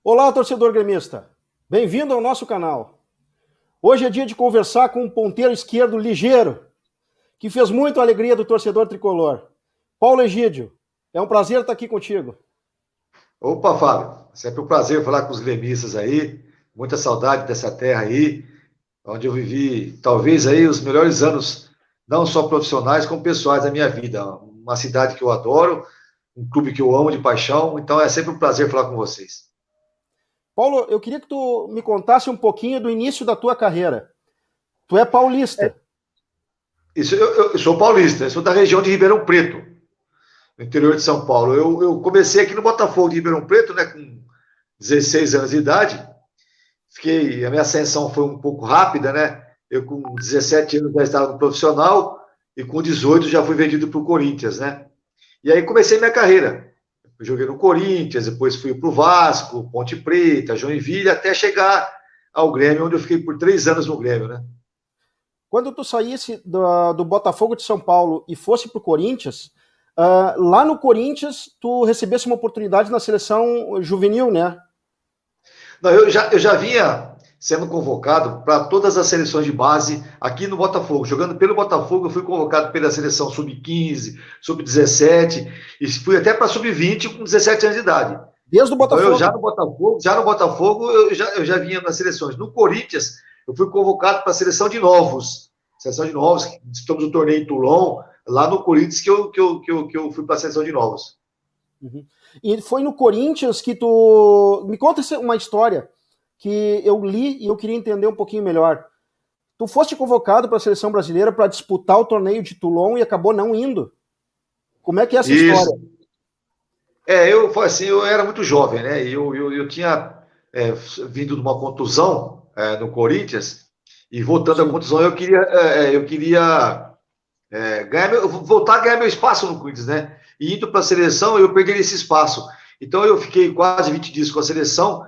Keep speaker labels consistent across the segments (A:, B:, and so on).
A: Olá, torcedor gremista. Bem-vindo ao nosso canal. Hoje é dia de conversar com um ponteiro esquerdo ligeiro, que fez muito a alegria do torcedor tricolor. Paulo Egídio, é um prazer estar aqui contigo.
B: Opa, Fábio, sempre um prazer falar com os gremistas aí, muita saudade dessa terra aí, onde eu vivi talvez aí os melhores anos, não só profissionais, como pessoais da minha vida. Uma cidade que eu adoro, um clube que eu amo de paixão, então é sempre um prazer falar com vocês.
A: Paulo, eu queria que tu me contasse um pouquinho do início da tua carreira. Tu é paulista.
B: Eu sou paulista, eu sou da região de Ribeirão Preto, no interior de São Paulo. Eu comecei aqui no Botafogo de Ribeirão Preto, né, com 16 anos de idade. A minha ascensão foi um pouco rápida, né? Eu com 17 anos já estava no profissional e com 18 já fui vendido para o Corinthians, né? E aí comecei minha carreira. Eu joguei no Corinthians, depois fui para o Vasco, Ponte Preta, Joinville, até chegar ao Grêmio, onde eu fiquei por 3 anos no Grêmio, né?
A: Quando tu saísse do Botafogo de São Paulo e fosse para o Corinthians, lá no Corinthians tu recebesse uma oportunidade na seleção juvenil, né?
B: Não, eu já vinha sendo convocado para todas as seleções de base aqui no Botafogo. Jogando pelo Botafogo, eu fui convocado pela seleção sub-15, sub-17, e fui até para sub-20 com 17 anos de idade.
A: Desde o
B: Então eu
A: Botafogo.
B: já no Botafogo eu já vinha nas seleções. No Corinthians, eu fui convocado para a seleção de novos. Seleção de novos, estamos no torneio em Toulon, lá no Corinthians que eu fui para a seleção de novos.
A: Uhum. E foi no Corinthians que tu. Me conta uma história que eu li e eu queria entender um pouquinho melhor. Tu foste convocado para a seleção brasileira para disputar o torneio de Toulon e acabou não indo. Como é que é essa
B: Isso.
A: história?
B: Eu era muito jovem, né? Eu tinha vindo de uma contusão no Corinthians, e voltando à
A: Sim.
B: contusão, eu queria voltar a ganhar meu espaço no Corinthians, né? E indo para a seleção, eu perdi esse espaço. Então eu fiquei quase 20 dias com a seleção.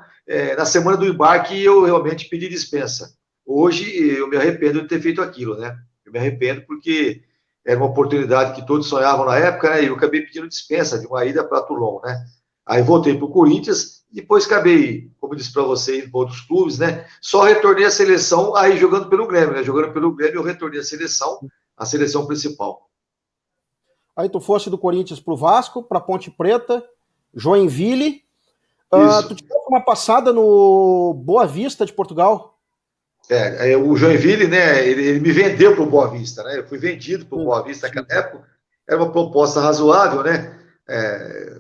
B: Na semana do embarque, eu realmente pedi dispensa. Hoje eu me arrependo de ter feito aquilo, né? Eu me arrependo porque era uma oportunidade que todos sonhavam na época, né? E eu acabei pedindo dispensa de uma ida para Toulon, né? Aí voltei para o Corinthians, depois acabei, como eu disse para você, indo para outros clubes, né? Só retornei à seleção aí jogando pelo Grêmio, né? Jogando pelo Grêmio, eu retornei à seleção, a seleção principal.
A: Aí tu foste do Corinthians para o Vasco, para Ponte Preta, Joinville. Tu
B: Isso.
A: tiveste uma passada no Boa Vista de Portugal?
B: O Joinville, né? Ele me vendeu para o Boa Vista, né? Eu fui vendido para o Boa Vista naquela
A: Sim.
B: época. Era uma proposta razoável, né?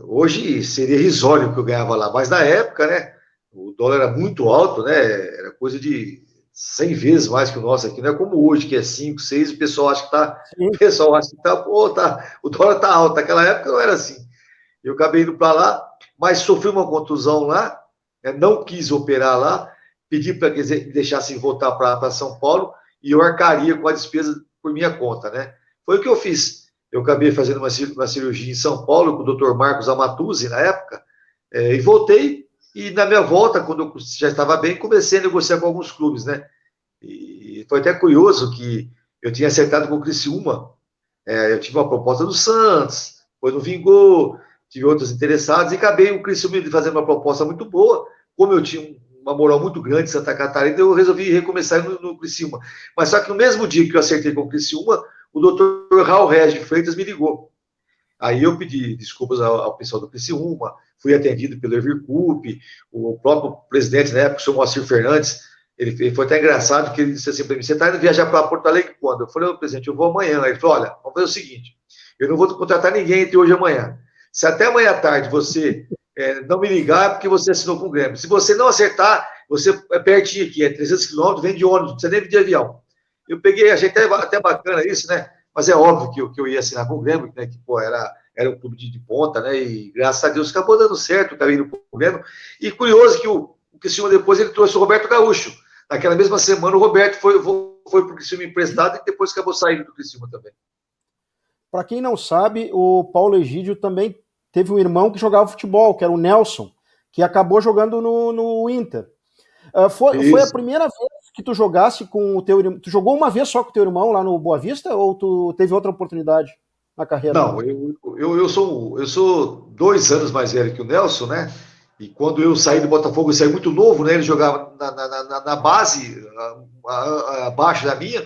B: Hoje seria irrisório o que eu ganhava lá, mas na época, né? O dólar era muito alto, né? Era coisa de 100 vezes mais que o nosso aqui, não é como hoje, que é 5, 6, o pessoal acha que tá,
A: Sim.
B: o pessoal acha que tá, pô, tá, o dólar tá alto. Naquela época não era assim. Eu acabei indo para lá, mas sofri uma contusão lá, não quis operar lá, pedi para que eles me deixassem voltar para São Paulo e eu arcaria com a despesa por minha conta, né? Foi o que eu fiz. Eu acabei fazendo uma cirurgia em São Paulo com o Dr. Marcos Amatuzzi na época, e voltei. E na minha volta, quando eu já estava bem, comecei a negociar com alguns clubes, né? E foi até curioso que eu tinha acertado com o Criciúma. Eu tive uma proposta do Santos, depois não vingou, tive outros interessados e acabei o Criciúma fazendo uma proposta muito boa. Como eu tinha uma moral muito grande em Santa Catarina, eu resolvi recomeçar no Criciúma. Mas só que no mesmo dia que eu acertei com o Criciúma, o doutor Raul Regis de Freitas me ligou. Aí eu pedi desculpas ao pessoal do Criciúma, fui atendido pelo Evir Coupe, o próprio presidente na época, o senhor Moacir Fernandes, ele foi até engraçado que ele disse assim para mim: você está indo viajar para Porto Alegre quando? Eu falei: presidente, eu vou amanhã. Ele falou: olha, vamos fazer o seguinte, eu não vou contratar ninguém entre hoje e amanhã. Se até amanhã à tarde você não me ligar, é porque você assinou com o Grêmio. Se você não acertar, você é pertinho aqui, é 300 quilômetros, vem de ônibus, não precisa nem vir de avião. Eu peguei, achei até bacana isso, né? Mas é óbvio que eu ia assinar com o Grêmio, né? Que, pô, era um clube de ponta, né? E graças a Deus acabou dando certo, acabei indo pro Grêmio. E curioso que o Criciúma depois ele trouxe o Roberto Gaúcho. Naquela mesma semana o Roberto foi pro Criciúma emprestado e depois acabou saindo do Criciúma também.
A: Para quem não sabe, o Paulo Egídio também teve um irmão que jogava futebol, que era o Nelson, que acabou jogando no Inter. Foi a
B: Isso.
A: primeira vez que tu jogasse com o teu irmão? Tu jogou uma vez só com o teu irmão lá no Boa Vista ou tu teve outra oportunidade na carreira?
B: Não, eu sou 2 anos mais velho que o Nelson, né? E quando eu saí do Botafogo, eu saí muito novo, né? Ele jogava na base, abaixo da minha.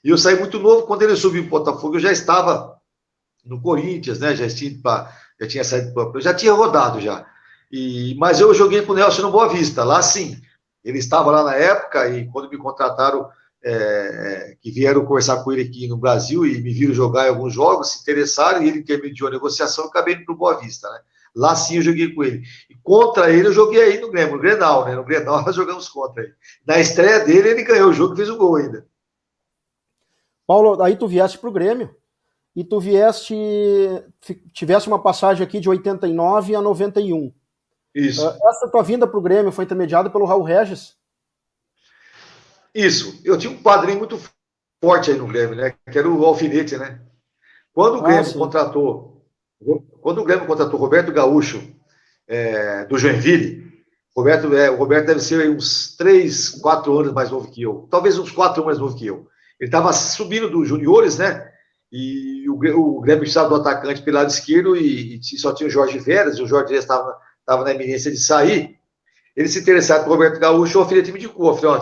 B: E eu saí muito novo. Quando ele subiu para o Botafogo, eu já estava no Corinthians, né? Já tinha saído, eu já tinha rodado já. Mas eu joguei com o Nelson no Boa Vista, lá sim. Ele estava lá na época e quando me contrataram, que vieram conversar com ele aqui no Brasil e me viram jogar em alguns jogos, se interessaram e ele intermediou a negociação e acabei indo para o Boa Vista, né? Lá sim eu joguei com ele. E contra ele eu joguei aí no Grêmio, no Grenal, né? No Grenal nós jogamos contra ele. Na estreia dele ele ganhou o jogo e fez o gol ainda.
A: Paulo, aí tu vieste pro Grêmio e tu tivesse uma passagem aqui de 89 a 91.
B: Isso.
A: Essa tua vinda pro Grêmio foi intermediada pelo Raul Regis?
B: Isso. Eu tinha um padrinho muito forte aí no Grêmio, né? Que era o Alfinete, né? Quando o Grêmio contratou Roberto Gaúcho, do Joinville, o Roberto deve ser uns 3, 4 anos mais novo que eu. Talvez uns 4 anos mais novo que eu. Ele estava subindo dos juniores, né? E o Grêmio precisava do atacante pelo lado esquerdo e só tinha o Jorge Veras, e o Jorge Veras estava na iminência de sair. Ele se interessaram por Roberto Gaúcho, o Alfinete me indicou. Eu falei,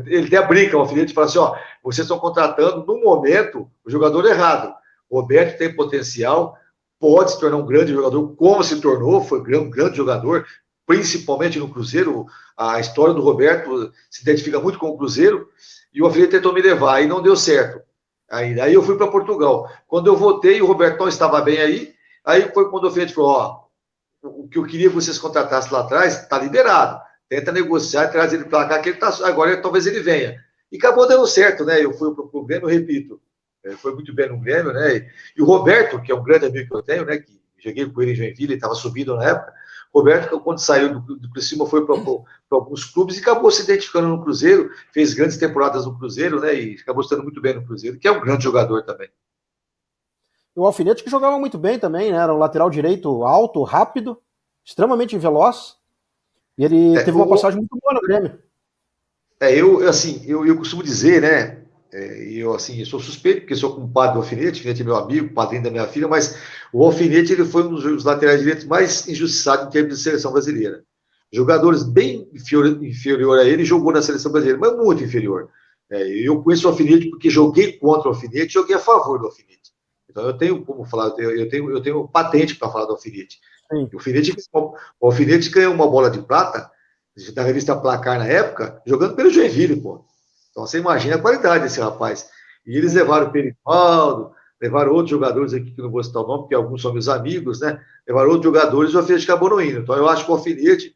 B: ele até brinca, o Alfinete fala assim, vocês estão contratando, no momento, o jogador errado. O Roberto tem potencial, pode se tornar um grande jogador, como se tornou, foi um grande jogador, principalmente no Cruzeiro. A história do Roberto se identifica muito com o Cruzeiro, e o Alfinete tentou me levar, aí não deu certo. Aí eu fui para Portugal. Quando eu voltei, o Roberto não estava bem aí foi quando o Alfinete falou, o que eu queria que vocês contratassem lá atrás está liberado. Tenta negociar, traz ele para cá, que ele tá, agora talvez ele venha. E acabou dando certo, né? Eu fui para o Grêmio, repito, foi muito bem no Grêmio, né? E o Roberto, que é um grande amigo que eu tenho, né? Que joguei com ele em Joinville, ele estava subindo na época. Roberto, quando saiu do Criciúma, foi para alguns clubes e acabou se identificando no Cruzeiro, fez grandes temporadas no Cruzeiro, né? E acabou estando muito bem no Cruzeiro, que é um grande jogador também.
A: O Alfinete que jogava muito bem também, né? Era um lateral direito alto, rápido, extremamente veloz. E ele teve uma passagem muito boa no Grêmio.
B: Eu costumo dizer, né? Eu sou suspeito, porque sou compadre do Alfinete, o Alfinete é meu amigo, padrinho da minha filha, mas o Alfinete ele foi um dos laterais direitos mais injustiçados em termos de seleção brasileira. Jogadores bem inferior a ele jogou na seleção brasileira, mas muito inferior. Eu conheço o Alfinete porque joguei contra o Alfinete, joguei a favor do Alfinete. Então eu tenho como falar, eu tenho patente para falar do Alfinete. O Alfinete ganhou uma bola de prata da revista Placar na época, jogando pelo Joinville, pô. Então você imagina a qualidade desse rapaz. E eles levaram o Perivaldo, levaram outros jogadores aqui, que eu não vou citar o nome, porque alguns são meus amigos, né? Levaram outros jogadores e o Alfinete acabou não indo. Então eu acho que o Alfinete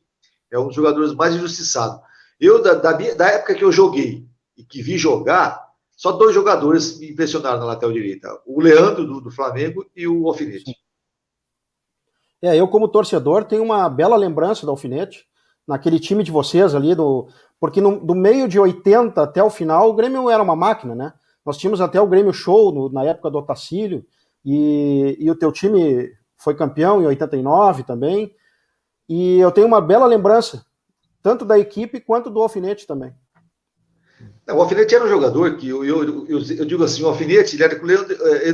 B: é um dos jogadores mais injustiçados. Eu, da época que eu joguei e que vi jogar, só 2 jogadores me impressionaram na lateral direita. O Leandro, do Flamengo, e o Alfinete.
A: Eu como torcedor tenho uma bela lembrança do Alfinete, naquele time de vocês ali, porque do meio de 80 até o final, o Grêmio era uma máquina, né? Nós tínhamos até o Grêmio Show na época do Otacílio, e o teu time foi campeão em 89 também, e eu tenho uma bela lembrança, tanto da equipe quanto do Alfinete também.
B: O Alfinete era um jogador que, eu digo assim, o Alfinete,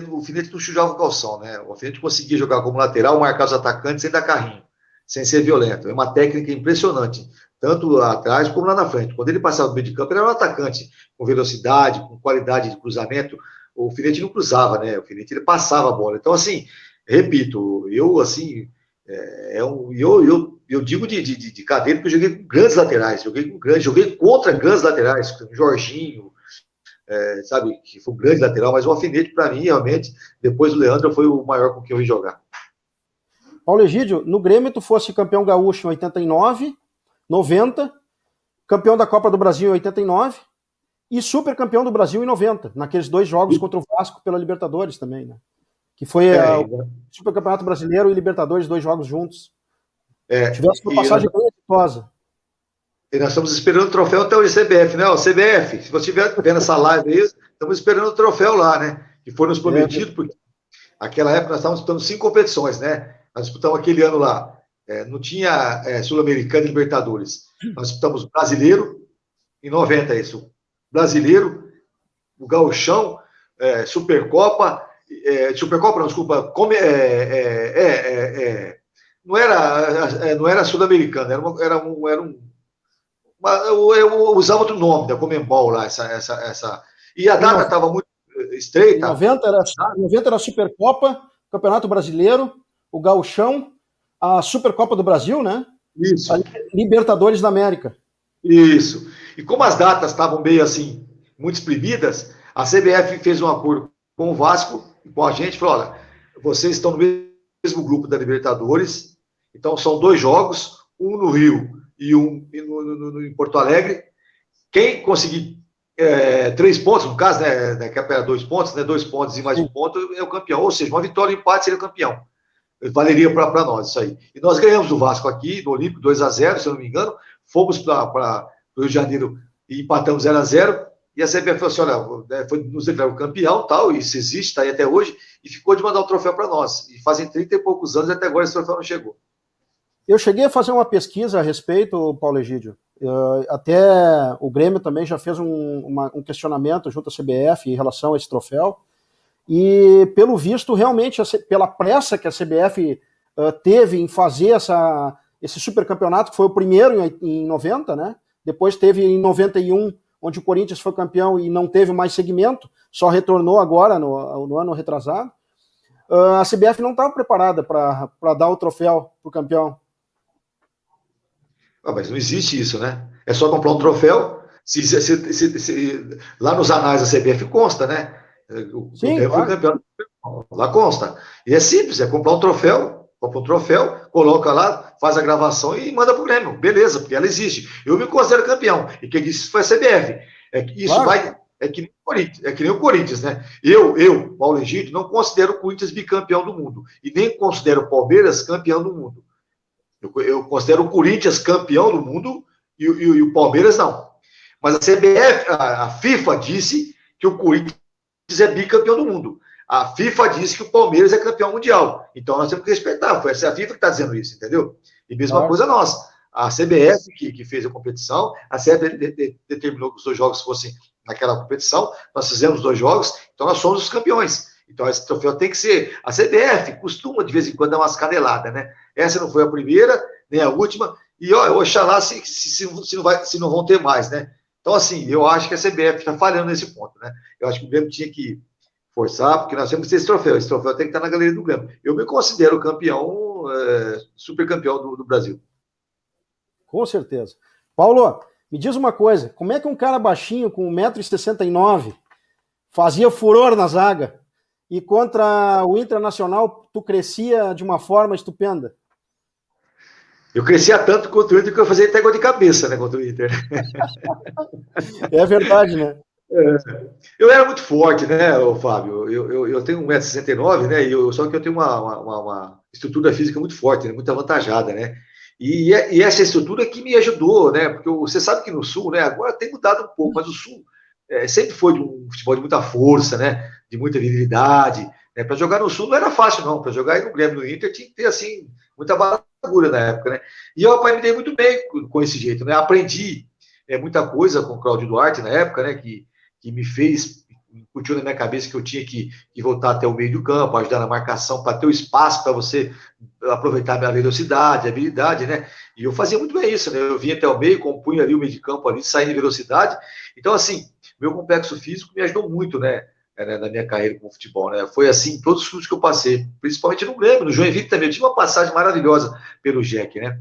B: o Alfinete não sujava o calção, né? O Alfinete conseguia jogar como lateral, marcar os atacantes sem dar carrinho, sem ser violento. É uma técnica impressionante, tanto lá atrás como lá na frente. Quando ele passava do meio de campo, ele era um atacante com velocidade, com qualidade de cruzamento. O Alfinete não cruzava, né? O Alfinete ele passava a bola. Então, assim, repito, eu digo de cadeira porque eu joguei com grandes laterais, joguei contra grandes laterais, com Jorginho, sabe, que foi um grande lateral, mas o Alfinete, para mim, realmente, depois do Leandro, foi o maior com quem eu vi jogar.
A: Paulo Egídio, no Grêmio tu fosse campeão gaúcho em 89, 90, campeão da Copa do Brasil em 89 e super campeão do Brasil em 90, naqueles 2 jogos contra o Vasco pela Libertadores também, né? Que foi o Super Campeonato Brasileiro e Libertadores, 2 jogos juntos. Tivesse uma passagem bem exitosa.
B: E nós estamos esperando o troféu até o CBF, né? O CBF, se você estiver vendo essa live aí, estamos esperando o troféu lá, né? Que foi nos prometido, porque naquela época nós estávamos disputando 5 competições, né? Nós disputamos aquele ano lá, não tinha Sul-Americana e Libertadores. Nós disputamos Brasileiro, em 90 isso. Brasileiro, o Gauchão, Supercopa, Supercopa não, desculpa, não era sul-americano, eu usava outro nome da Comembol lá, e a
A: Em,
B: data
A: no-
B: estava muito
A: em
B: estreita.
A: 90 era, em 90 era a Supercopa, Campeonato Brasileiro, o Gauchão, a Supercopa do Brasil, né? A
B: Isso,
A: Libertadores da América.
B: isso. E como as datas estavam meio assim, muito exprimidas, a CBF fez um acordo com o Vasco e com a gente, falou, olha, vocês estão no mesmo grupo da Libertadores, então são 2 jogos, um no Rio e um em Porto Alegre. Quem conseguir 3 pontos, no caso, né, que era 2 pontos, né, 2 pontos e mais um ponto, é o campeão. Ou seja, uma vitória e um empate seria o campeão. Valeria para nós isso aí. E nós ganhamos do Vasco aqui, no Olímpico, 2-0, se eu não me engano. Fomos para o Rio de Janeiro e empatamos 0-0. E a CBF falou assim: olha, nos declarou campeão, tal, isso existe, está aí até hoje, e ficou de mandar o troféu para nós. E fazem 30 e poucos anos e até agora esse troféu não chegou.
A: Eu cheguei a fazer uma pesquisa a respeito, Paulo Egídio. Até o Grêmio também já fez um questionamento junto à CBF em relação a esse troféu. E, pelo visto, realmente, pela pressa que a CBF teve em fazer esse supercampeonato, que foi o primeiro em 90, né? Depois teve em 91, onde o Corinthians foi campeão e não teve mais segmento, só retornou agora, no ano retrasado. A CBF não estava preparada para dar o troféu para o campeão.
B: Mas não existe isso, né? É só comprar um troféu. Lá nos anais da CBF consta, né? O
A: Sim,
B: Grêmio foi
A: claro.
B: campeão. Lá consta. E é simples, é comprar um troféu, compra um troféu, coloca lá, faz a gravação e manda pro Grêmio. Beleza, porque ela existe. Eu me considero campeão. E quem disse isso foi a CBF. Isso
A: Claro.
B: vai. É que nem o Corinthians, né? Paulo Egídio, não considero o Corinthians bicampeão do mundo. E nem considero o Palmeiras campeão do mundo. Eu considero o Corinthians campeão do mundo e o Palmeiras não. Mas a CBF, a FIFA disse que o Corinthians é bicampeão do mundo. A FIFA disse que o Palmeiras é campeão mundial. Então nós temos que respeitar. Foi a FIFA que está dizendo isso, entendeu? E mesma
A: Claro.
B: coisa nós. A CBF, que fez a competição, a CBF determinou que os 2 jogos fossem naquela competição. Nós fizemos 2 jogos, então nós somos os campeões. Então esse troféu tem que ser. A CBF costuma, de vez em quando, dar umas caneladas, né? Essa não foi a primeira, nem a última. E, oxalá se não vão ter mais, né? Então, assim, eu acho que a CBF está falhando nesse ponto, né? Eu acho que o Grêmio tinha que forçar, porque nós temos que ter esse troféu. Esse troféu tem que estar na galeria do Grêmio. Eu me considero campeão, super campeão do Brasil.
A: Com certeza. Paulo, me diz uma coisa, como é que um cara baixinho com 1,69 m fazia furor na zaga e contra o Internacional tu crescia de uma forma estupenda?
B: Eu crescia tanto contra o Inter que eu fazia até gol de cabeça, né, contra o Inter.
A: É verdade, né?
B: Eu era muito forte, né, Fábio? Eu tenho 1,69 m, né? Só que eu tenho uma estrutura física muito forte, né, muito avantajada, né? E essa estrutura que me ajudou, né? Porque você sabe que no Sul, né? Agora tem mudado um pouco, mas o Sul sempre foi de um futebol de muita força, né? De muita virilidade. Né? Para jogar no Sul não era fácil, não. Para jogar aí no Grêmio, no Inter, tinha que ter, assim, muita bagulha na época, né? E eu me dei muito bem com esse jeito, né? Aprendi muita coisa com o Cláudio Duarte na época, né? Que me fez, incutiu na minha cabeça que eu tinha que voltar até o meio do campo, ajudar na marcação, para ter o espaço para você aproveitar a minha velocidade, habilidade, né? E eu fazia muito bem isso, né? Eu vinha até o meio, compunha ali o meio de campo ali, saindo em velocidade. Então, assim, meu complexo físico me ajudou muito, né? Na minha carreira com o futebol, né? Foi assim, todos os clubes que eu passei, principalmente no Grêmio, no Joinville também. Eu tive uma passagem maravilhosa pelo Jack, né?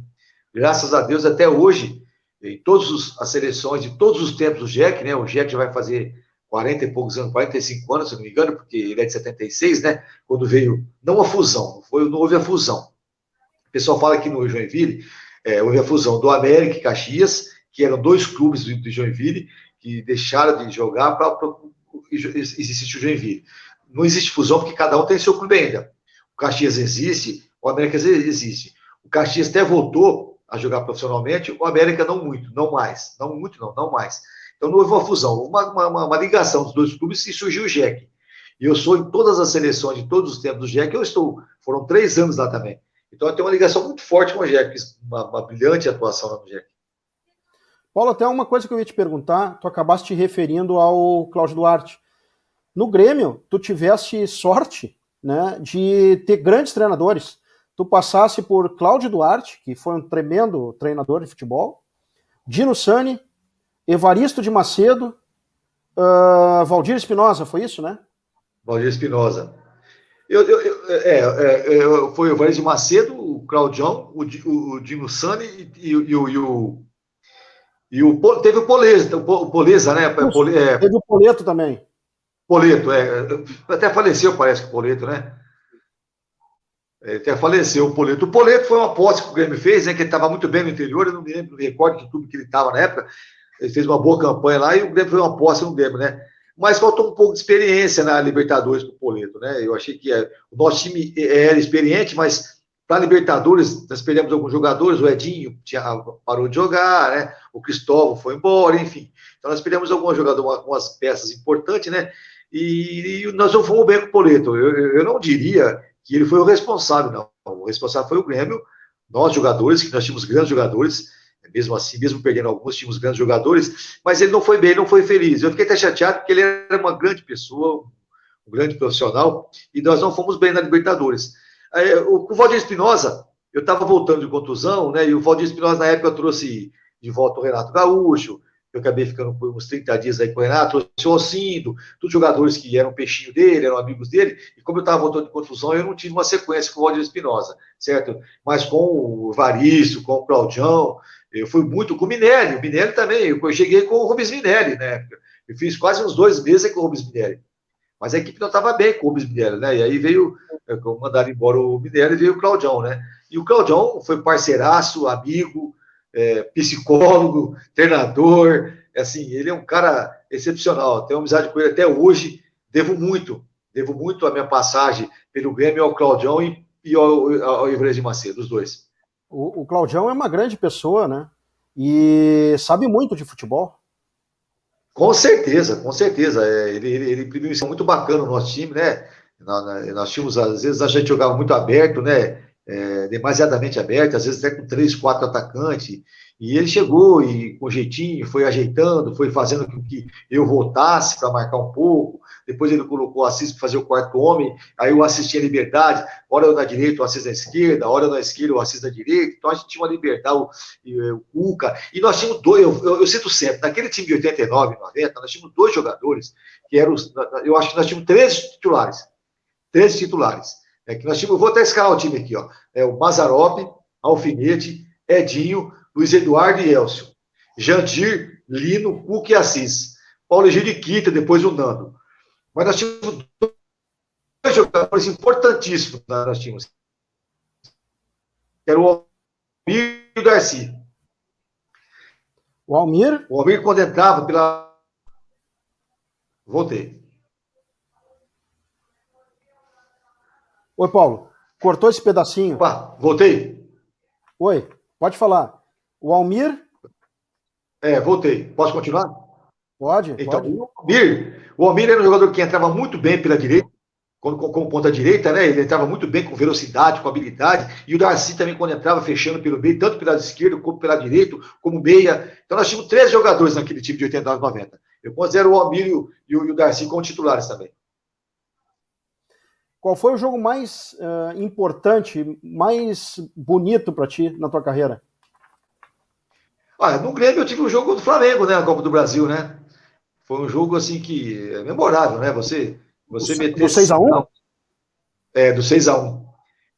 B: Graças a Deus, até hoje, em todas as seleções de todos os tempos do Jack, né? O Jack já vai fazer 40 e poucos anos, 45 anos, se não me engano, porque ele é de 76, né? Quando veio, não a fusão, não houve a fusão. O pessoal fala que no Joinville houve a fusão do América e Caxias, que eram 2 clubes do Joinville, que deixaram de jogar para existir o Joinville. Não existe fusão porque cada um tem seu clube ainda. O Caxias existe, o América existe. O Caxias até voltou a jogar profissionalmente, o América não muito, não mais. Não muito, não mais. Então não houve uma fusão, houve uma ligação dos 2 clubes e surgiu o Jack. E eu sou em todas as seleções de todos os tempos do Jack, foram 3 anos lá também. Então eu tenho uma ligação muito forte com o Jack, uma brilhante atuação lá no Jack.
A: Paulo, até uma coisa que eu ia te perguntar, tu acabaste te referindo ao Cláudio Duarte. No Grêmio, tu tiveste sorte, né, de ter grandes treinadores. tu passasse por Cláudio Duarte, que foi um tremendo treinador de futebol, Dino Sani, Evaristo de Macedo, Valdir Espinosa, foi isso, né?
B: Valdir Espinosa. Foi o Evaristo de Macedo, o Claudião, o Dino Sani teve o Poleza, né?
A: Teve o Poleto também.
B: Poleto, até faleceu, parece que o Poleto, né? Até faleceu o Poleto. O Poleto foi uma aposta que o Grêmio fez, né? Que ele estava muito bem no interior, eu não me lembro do recorde de tudo que ele estava na época. Ele fez uma boa campanha lá e o Grêmio foi uma aposta no Grêmio, né? Mas faltou um pouco de experiência na Libertadores para o Poleto, né? Eu achei que o nosso time era experiente, mas para a Libertadores nós perdemos alguns jogadores, o Edinho parou de jogar, né? O Cristóvão foi embora, enfim. Então nós perdemos alguns jogadores, algumas peças importantes, né? E nós não fomos bem com o Poleto. Eu não diria que ele foi o responsável, não. O responsável foi o Grêmio, nós jogadores, que nós tínhamos grandes jogadores, mesmo assim, mesmo perdendo alguns, tínhamos grandes jogadores, mas ele não foi bem, não foi feliz. Eu fiquei até chateado porque ele era uma grande pessoa, um grande profissional, e nós não fomos bem na Libertadores. O Valdir Espinosa, eu estava voltando de contusão, né, e o Valdir Espinosa, na época, trouxe de volta o Renato Gaúcho, eu acabei ficando por uns 30 dias aí com o Renato, trouxe o Alcindo, todos jogadores que eram peixinho dele, eram amigos dele, e como eu estava voltando de contusão, eu não tive uma sequência com o Valdir Espinosa, certo? Mas com o Varisto, com o Claudião, eu fui muito com o Minelli também, eu cheguei com o Rubens Minelli, né? Eu fiz quase uns 2 meses com o Rubens Minelli. Mas a equipe não estava bem com o Rubens Minelli, né? E aí veio, mandaram embora o Minelli e veio o Claudião, né? E o Claudião foi parceiraço, amigo, psicólogo, treinador, assim, ele é um cara excepcional, tenho amizade com ele até hoje, devo muito a minha passagem pelo Grêmio ao Claudião e ao Evaristo de Macedo, os dois.
A: O Claudião é uma grande pessoa, né? E sabe muito de futebol.
B: Com certeza, com certeza. Ele imprimiu isso muito bacana no nosso time, né? Nós tínhamos, às vezes, a gente jogava muito aberto, né? Demasiadamente aberto, às vezes até com 3, 4 atacantes. E ele chegou e, com jeitinho, foi ajeitando, foi fazendo com que eu voltasse para marcar um pouco. Depois ele colocou o Assis para fazer o quarto homem. Aí o Assis tinha liberdade. Hora eu na direita, o Assis na esquerda. Hora eu na esquerda, o Assis na direita. Então a gente tinha uma liberdade, o Cuca. E nós tínhamos dois, eu cito sempre, naquele time de 89, 90, nós tínhamos 2 jogadores que eram, eu acho que nós tínhamos 13 titulares. 13 titulares. Que nós tínhamos, vou até escalar o time aqui, ó. O Mazzaropi, Alfinete, Edinho, Luiz Eduardo e Elcio. Jandir, Lino, Cuca e Assis. Paulo Egídio e Quita, depois o Nando. Mas nós tínhamos 2 jogadores importantíssimos, né? Nós tínhamos. Era o Almir e o Darcy.
A: O Almir?
B: O Almir, quando entrava pela... Voltei.
A: Oi, Paulo. Cortou esse pedacinho.
B: Opa, voltei?
A: Oi, pode falar. O Almir?
B: Voltei. Posso continuar?
A: Pode,
B: então,
A: pode.
B: O Almir era um jogador que entrava muito bem pela direita, como ponta direita, né? Ele entrava muito bem com velocidade, com habilidade. E o Darcy também, quando entrava, fechando pelo meio, tanto pela esquerda como pela direita, como meia. Então nós tínhamos 13 jogadores naquele time de 89, 90. Eu considero o Almir e o Darcy como titulares também.
A: Qual foi o jogo mais importante, mais bonito para ti na tua carreira?
B: No Grêmio eu tive um jogo do Flamengo, né? Na Copa do Brasil, né? Foi um jogo assim que é memorável, né? Você meter
A: do 6x1?
B: Do 6x1.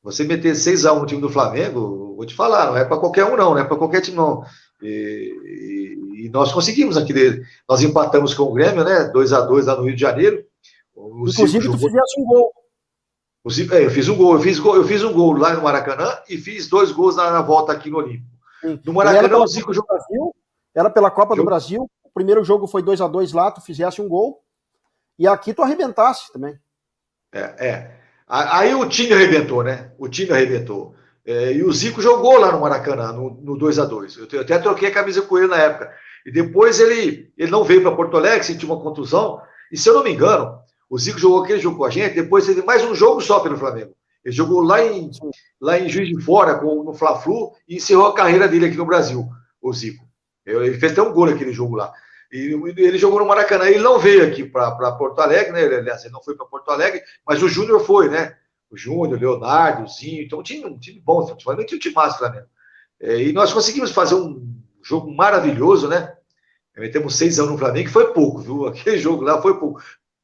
B: Você meter 6x1 no time do Flamengo, vou te falar, não é para qualquer um, não é para qualquer time, não. E nós conseguimos aquele. Nós empatamos com o Grêmio, né? 2x2 lá no Rio de Janeiro.
A: Inclusive, tu fizeste um gol.
B: Eu fiz um gol. Eu fiz um gol lá no Maracanã e fiz 2 gols na volta aqui no Olímpico. No Maracanã, o Zico jogou.
A: Era pela Copa do Brasil. O primeiro jogo foi 2x2 lá, tu fizeste um gol. E aqui tu arrebentaste também.
B: Aí o time arrebentou, né? O time arrebentou. E o Zico jogou lá no Maracanã, no 2x2. Eu até troquei a camisa com ele na época. E depois ele não veio para Porto Alegre, sentiu uma contusão. E se eu não me engano, o Zico jogou aquele jogo com a gente, depois teve mais um jogo só pelo Flamengo. Ele jogou lá em Juiz de Fora, no Fla-Flu, e encerrou a carreira dele aqui no Brasil, o Zico. Ele fez até um gol naquele jogo lá. E ele jogou no Maracanã. Ele não veio aqui para Porto Alegre, né? Aliás, ele não foi para Porto Alegre, mas o Júnior foi, né? o Júnior, o Leonardo, o Zinho. Então, tinha um time bom, principalmente tinha um time massa, Flamengo. E nós conseguimos fazer um jogo maravilhoso, né? Metemos 6-1 no Flamengo, que foi pouco, viu? Aquele jogo lá foi pouco.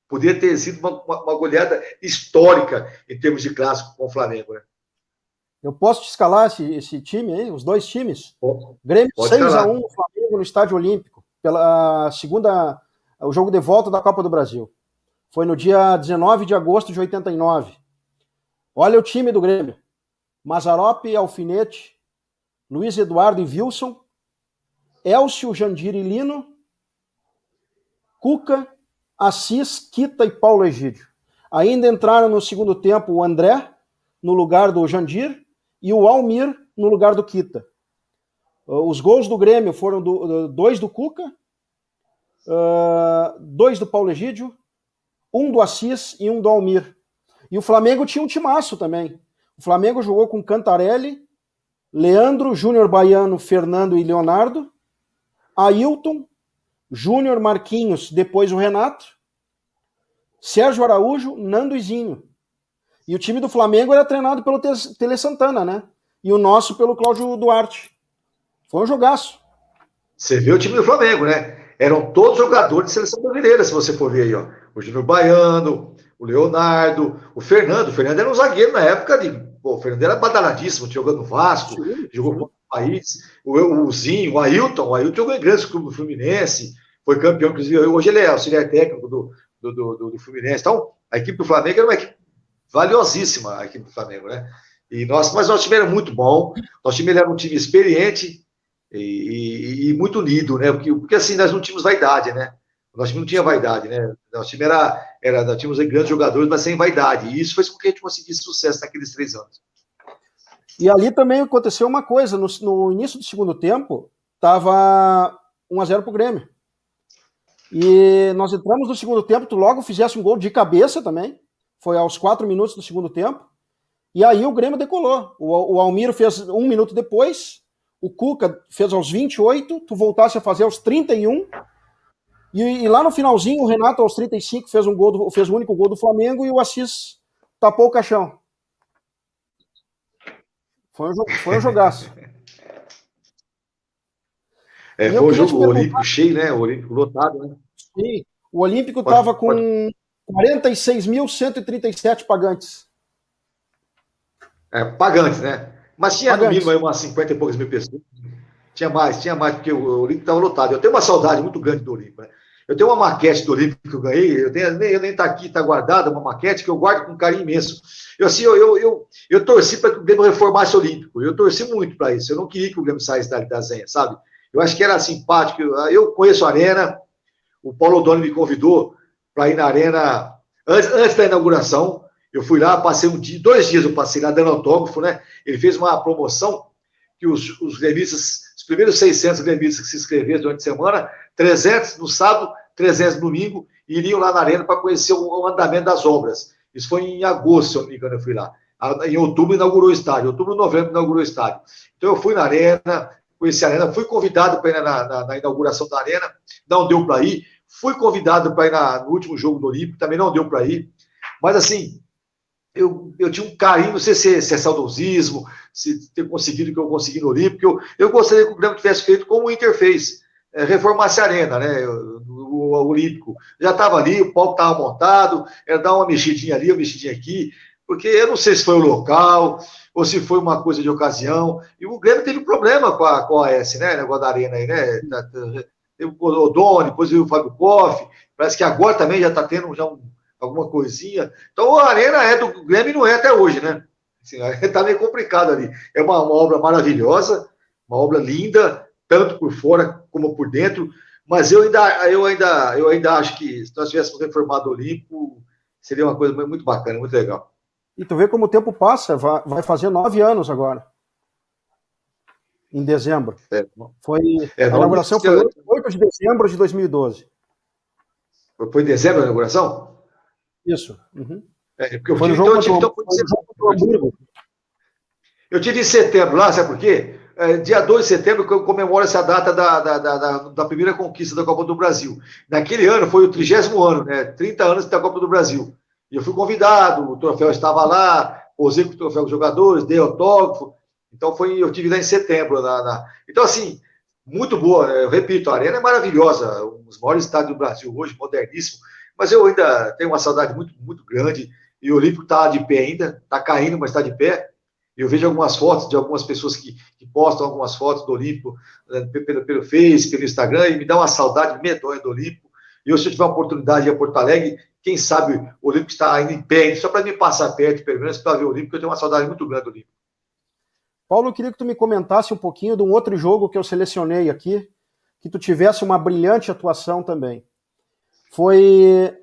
B: Podia ter sido uma goleada histórica em termos de clássico com o Flamengo, né?
A: Eu posso te escalar esse time aí, os dois times? Grêmio
B: Pode
A: 6-1 no Flamengo no Estádio Olímpico, pela segunda, o jogo de volta da Copa do Brasil. Foi no dia 19 de agosto de 89. Olha o time do Grêmio. Mazzaropi, Alfinete, Luiz Eduardo e Wilson, Elcio, Jandir e Lino, Cuca, Assis, Kita e Paulo Egídio. Ainda entraram no segundo tempo o André, no lugar do Jandir, e o Almir, no lugar do Kita. Os gols do Grêmio foram 2 do Cuca, 2 do Paulo Egídio, 1 do Assis e 1 do Almir. E o Flamengo tinha um timaço também. O Flamengo jogou com Cantarelli, Leandro, Júnior Baiano, Fernando e Leonardo, Ailton, Júnior, Marquinhos, depois o Renato, Sérgio Araújo, Nando e Zinho. E o time do Flamengo era treinado pelo Tele Santana, né? E o nosso pelo Cláudio Duarte. Foi um jogaço.
B: Você vê o time do Flamengo, né? Eram todos jogadores de seleção brasileira, se você for ver aí, ó. O Júnior Baiano, o Leonardo, o Fernando. O Fernando era um zagueiro na época de. Pô, o Fernando era badaladíssimo, jogando no Vasco, jogou no país. O Zinho, o Ailton jogou em grandes clubes do Fluminense, foi campeão, inclusive. Hoje ele é auxiliar técnico do Fluminense. Então, a equipe do Flamengo era uma equipe valiosíssima, a equipe do Flamengo, né? Mas nosso time era muito bom, nosso time era um time experiente e muito unido, né? Porque assim, nós não tínhamos vaidade, né? O nosso time não tinha vaidade, né? Nosso time nós tínhamos grandes jogadores, mas sem vaidade. E isso fez com que a gente conseguisse sucesso naqueles 3 anos.
A: E ali também aconteceu uma coisa, no início do segundo tempo, estava 1-0 pro Grêmio. E nós entramos no segundo tempo, tu logo fizesse um gol de cabeça também, foi aos 4 minutos do segundo tempo, e aí o Grêmio decolou. O Almiro fez 1 minuto depois, o Cuca fez aos 28, tu voltasse a fazer aos 31, e lá no finalzinho o Renato aos 35 fez o único gol do Flamengo e o Assis tapou o caixão. Foi um jogaço.
B: Foi um jogo olímpico cheio, né? O olímpico lotado, né?
A: Sim, o Olímpico estava com 46.137 pagantes.
B: Pagantes, né? Mas tinha no mínimo aí umas 50 e poucas mil pessoas. Tinha mais, porque o Olímpico estava lotado. Eu tenho uma saudade muito grande do Olímpico, né? Eu tenho uma maquete do Olímpico que eu ganhei, eu nem está aqui, está guardada, uma maquete que eu guardo com carinho imenso. Eu torci para que o Grêmio reformasse o Olímpico, eu torci muito para isso, eu não queria que o Grêmio saísse da Zenha, sabe? Eu acho que era simpático, eu conheço a Arena, o Paulo O'Donnell me convidou para ir na Arena antes da inauguração, eu fui lá, passei 2 dias eu passei lá dando autógrafo, né? Ele fez uma promoção que os gremistas, os primeiros 600 gremistas que se inscreveram durante a semana, 300 no sábado, 300 no domingo, iriam lá na Arena para conhecer o andamento das obras. Isso foi em agosto, se eu não me engano, eu fui lá. Em outubro inaugurou o estádio, outubro, novembro inaugurou o estádio. Então eu fui na Arena, conheci a Arena, fui convidado para ir na inauguração da Arena, não deu para ir. Fui convidado para ir no último jogo do Olímpico, também não deu para ir. Mas assim, eu tinha um carinho, não sei se é saudosismo, se ter conseguido o que eu consegui no Olímpico. Eu gostaria que o Grêmio tivesse feito como o Inter fez, reformasse a Arena, né? O Olímpico. Já estava ali, o palco estava montado, era dar uma mexidinha ali, uma mexidinha aqui, porque eu não sei se foi o local, ou se foi uma coisa de ocasião. E o Grêmio teve um problema com a OAS, né? O negócio da Arena aí, né? O O'Donnell, depois veio o Fábio Koff, parece que agora também já está tendo alguma coisinha. Então a Arena é do Grêmio e não é até hoje, né? Assim, tá meio complicado ali. É uma obra maravilhosa, uma obra linda, tanto por fora como por dentro, mas eu ainda acho que se nós tivéssemos reformado o Olímpico, seria uma coisa muito bacana, muito legal.
A: E tu vê como o tempo passa, vai fazer 9 anos agora. Em dezembro. A inauguração foi 8 de dezembro de 2012.
B: Foi em dezembro a inauguração?
A: Isso. Uhum.
B: Porque eu tive em setembro lá, sabe por quê? Dia 2 de setembro comemora essa data da primeira conquista da Copa do Brasil. Naquele ano foi o 30º ano, né? 30 anos da Copa do Brasil. E eu fui convidado, o troféu estava lá, posei com o troféu dos jogadores, dei autógrafo. Então, eu tive lá em setembro. Então, assim, muito boa, né? Eu repito, a Arena é maravilhosa, um dos maiores estádios do Brasil hoje, moderníssimo, mas eu ainda tenho uma saudade muito, muito grande, e o Olímpico está de pé ainda, está caindo, mas está de pé. Eu vejo algumas fotos de algumas pessoas que postam algumas fotos do Olímpico, né, pelo Face, pelo Instagram, e me dá uma saudade medonha do Olímpico. E eu, se eu tiver a oportunidade de ir a Porto Alegre, quem sabe o Olímpico está ainda em pé, só para me passar perto, pelo menos, para ver o Olímpico, eu tenho uma saudade muito grande do Olímpico.
A: Paulo, eu queria que tu me comentasse um pouquinho de um outro jogo que eu selecionei aqui, que tu tivesse uma brilhante atuação também. Foi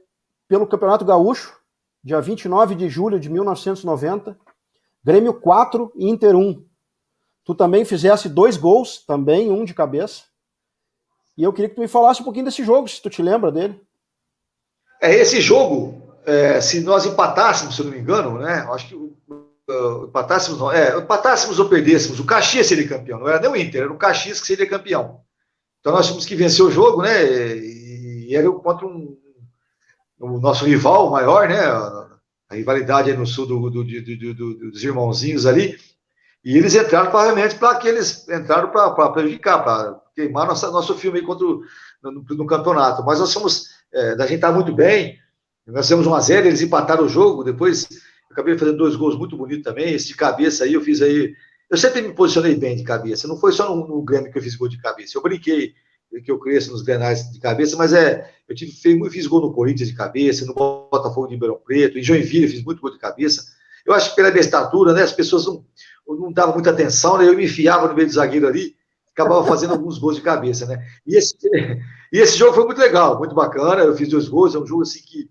A: pelo Campeonato Gaúcho, dia 29 de julho de 1990, Grêmio 4 e Inter 1. Tu também fizesse 2 gols, também, um de cabeça. E eu queria que tu me falasse um pouquinho desse jogo, se tu te lembra dele.
B: Esse jogo, se nós empatássemos, se eu não me engano, né? Acho que empatássemos, não, empatássemos ou perdêssemos, o Caxias seria campeão, não era nem o Inter, era o Caxias que seria campeão. Então nós tínhamos que vencer o jogo, né? E era contra o nosso rival maior, né? A rivalidade aí no sul dos irmãozinhos ali. E eles entraram provavelmente para que eles entraram para prejudicar, para queimar nosso filme aí no campeonato. Mas nós fomos, a gente está muito bem, nós temos 1-0, eles empataram o jogo, depois eu acabei fazendo 2 gols muito bonitos também, esse de cabeça aí eu fiz aí, eu sempre me posicionei bem de cabeça, não foi só no Grêmio que eu fiz gol de cabeça, eu brinquei que eu cresço nos Grenais de cabeça, mas fiz gol no Corinthians de cabeça, no Botafogo de Ribeirão Preto, em Joinville eu fiz muito gol de cabeça. Eu acho que pela minha estatura, né, as pessoas não davam muita atenção, né, eu me enfiava no meio do zagueiro ali, acabava fazendo alguns gols de cabeça, né. E esse jogo foi muito legal, muito bacana, eu fiz 2 gols, é um jogo assim que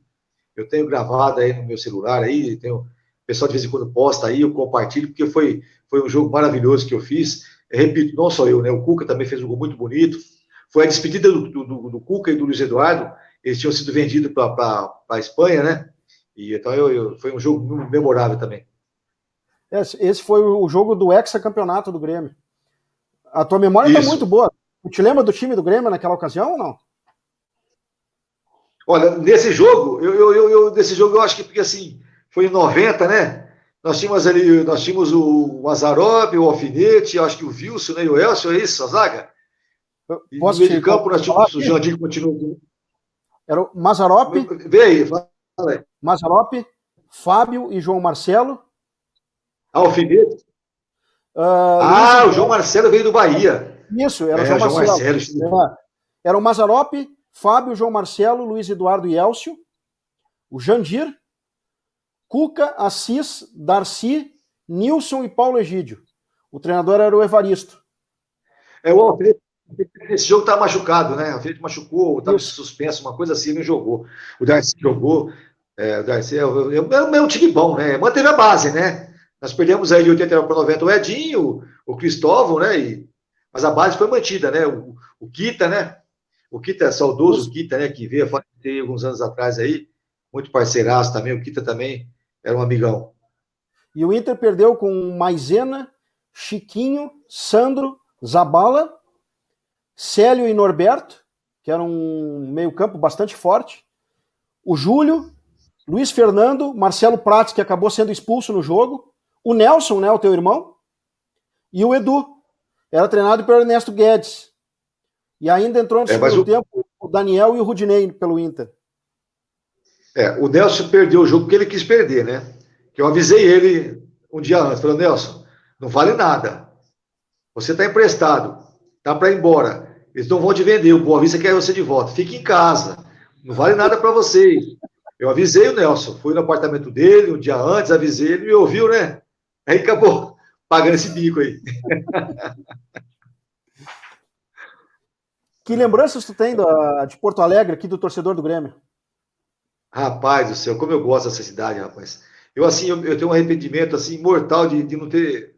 B: eu tenho gravado aí no meu celular, aí, o pessoal de vez em quando posta aí, eu compartilho, porque foi um jogo maravilhoso que eu fiz. Eu repito, não só eu, né, o Cuca também fez um gol muito bonito. Foi a despedida do Cuca e do Luiz Eduardo, eles tinham sido vendidos para a Espanha, né? E então foi um jogo memorável também.
A: Esse foi o jogo do hexacampeonato do Grêmio. A tua memória está muito boa. Tu te lembra do time do Grêmio naquela ocasião ou não?
B: Olha, nesse jogo, eu acho que porque assim, foi em 90, né? Nós tínhamos o Mazzaropi, o Alfinete, acho que o Wilson, né, e o Elcio, é isso, a zaga? E no meio de campo nós tínhamos o Jandir que continua.
A: Era o Mazzaropi.
B: Vê aí, fala aí.
A: Mazzaropi, Fábio e João Marcelo.
B: Alfinete. O João Marcelo veio do Bahia.
A: Isso, era o João Marcelo. Era o Mazzaropi, Fábio, João Marcelo, Luiz Eduardo e Elcio. O Jandir, Cuca, Assis, Darcy, Nilson e Paulo Egídio. O treinador era o Evaristo.
B: O Alfinete. Esse jogo tá machucado, né? O Alfinete machucou, estava suspenso, uma coisa assim, não jogou. O Darcy jogou. O Darcy é um time bom, né? Manteve a base, né? Nós perdemos aí de 89 para 90 o Edinho, o Cristóvão, né? Mas a base foi mantida, né? O Kita, né? O Kita, saudoso Kita, né? Que veio a falecer alguns anos atrás aí. Muito parceiraço também. O Kita também era um amigão.
A: E o Inter perdeu com Maisena, Chiquinho, Sandro, Zabala, Célio e Norberto, que era um meio-campo bastante forte. O Júlio, Luiz Fernando, Marcelo Prates, que acabou sendo expulso no jogo. O Nelson, né, o teu irmão. E o Edu. Era treinado pelo Ernesto Guedes. E ainda entrou no segundo tempo o Daniel e o Rudinei pelo Inter.
B: O Nelson perdeu o jogo porque ele quis perder, né? Que eu avisei ele um dia antes. Falei, Nelson, não vale nada. Você está emprestado. Tá para ir embora. Eles não vão te vender. O Boa Vista quer você de volta. Fique em casa. Não vale nada para vocês. Eu avisei o Nelson. Fui no apartamento dele um dia antes, avisei ele, me ouviu, né? Aí acabou pagando esse bico aí.
A: Que lembranças tu tem de Porto Alegre, aqui do torcedor do Grêmio?
B: Rapaz do céu, como eu gosto dessa cidade, rapaz. Eu tenho um arrependimento assim mortal de não ter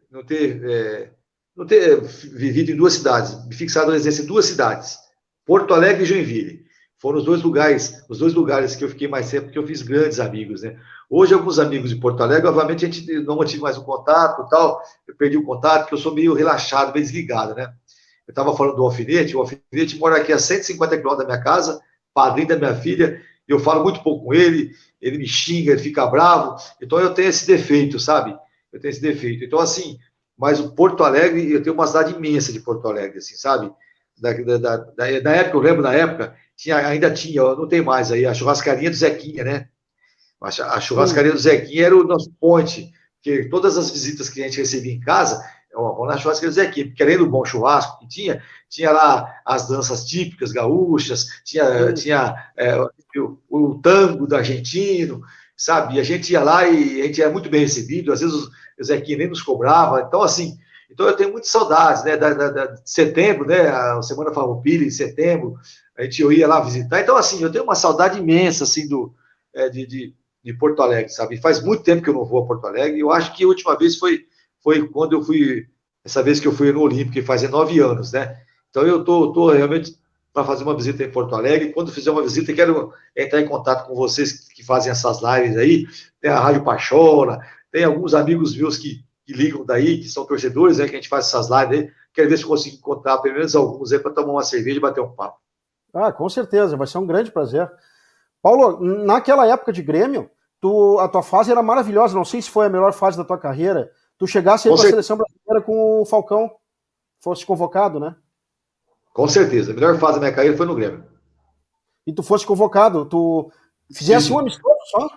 B: vivido em 2 cidades, fixado a residência em 2 cidades, Porto Alegre e Joinville. Foram os dois lugares que eu fiquei mais tempo, porque eu fiz grandes amigos, né? Hoje, alguns amigos de Porto Alegre, obviamente, a gente não mantive mais o contato e tal, eu perdi o contato, porque eu sou meio relaxado, meio desligado, né? Eu estava falando do Alfinete, o Alfinete mora aqui a 150 quilômetros da minha casa, padrinho da minha filha, eu falo muito pouco com ele, ele me xinga, ele fica bravo, então eu tenho esse defeito, sabe? Eu tenho esse defeito. Então, assim, mas o Porto Alegre, eu tenho uma cidade imensa de Porto Alegre, assim, sabe? Da época, eu lembro, na época, ainda tinha, não tem mais aí, a churrascaria do Zequinha, né? A churrascaria do Zequinha era o nosso ponte, porque todas as visitas que a gente recebia em casa, vamos na churrascaria do Zequinha, porque além do bom churrasco que tinha lá as danças típicas gaúchas, o tango do argentino, sabe? E a gente ia lá e a gente era muito bem recebido, às vezes o Zequinha nem nos cobrava, então assim, então eu tenho muitas saudades, né, de setembro, né, a Semana Farroupilha em setembro, eu ia lá visitar, então assim, eu tenho uma saudade imensa, assim, de Porto Alegre, sabe? Faz muito tempo que eu não vou a Porto Alegre, e eu acho que a última vez foi quando eu fui, essa vez que eu fui no Olímpico, que fazia 9 anos, né? Então eu tô realmente para fazer uma visita em Porto Alegre, quando fizer uma visita, quero entrar em contato com vocês que fazem essas lives aí, tem a Rádio Pachola, tem alguns amigos meus que ligam daí, que são torcedores, né, que a gente faz essas lives aí, quero ver se eu consigo encontrar pelo menos alguns aí para tomar uma cerveja e bater um papo.
A: Ah, com certeza, vai ser um grande prazer. Paulo, naquela época de Grêmio, a tua fase era maravilhosa, não sei se foi a melhor fase da tua carreira. Tu chegasse aí para a seleção brasileira com o Falcão, fosse convocado, né?
B: Com certeza, a melhor fase da minha carreira foi no Grêmio.
A: E tu fosse convocado, tu fizesse um amistoso só?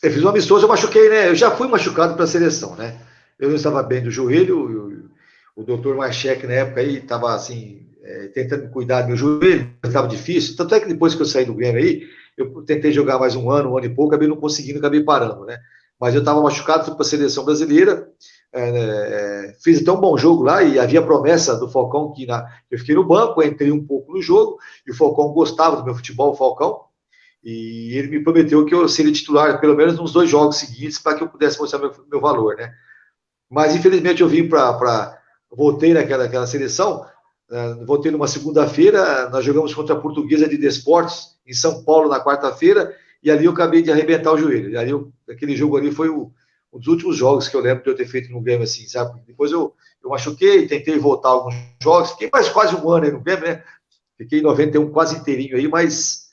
B: Eu fiz um amistoso, eu machuquei, né? Eu já fui machucado para a seleção, né? Eu não estava bem do joelho, o doutor Marchek na época aí estava assim, tentando cuidar do meu joelho, estava difícil. Tanto é que depois que eu saí do Grêmio aí, eu tentei jogar mais um ano e pouco, acabei não conseguindo, acabei parando, né? Mas eu estava machucado, fui para a seleção brasileira, fiz até um bom jogo lá e havia promessa do Falcão que eu fiquei no banco, entrei um pouco no jogo e o Falcão gostava do meu futebol, o Falcão, e ele me prometeu que eu seria titular pelo menos nos 2 jogos seguintes para que eu pudesse mostrar meu valor, né? Mas infelizmente eu vim voltei naquela seleção, voltei numa segunda-feira, nós jogamos contra a Portuguesa de Desportos em São Paulo na quarta-feira e ali eu acabei de arrebentar o joelho. E ali aquele jogo ali foi um dos últimos jogos que eu lembro de eu ter feito no Grêmio, assim, sabe? Depois eu machuquei, tentei voltar alguns jogos, fiquei mais quase um ano aí no Grêmio, né? Fiquei em 91 quase inteirinho aí, mas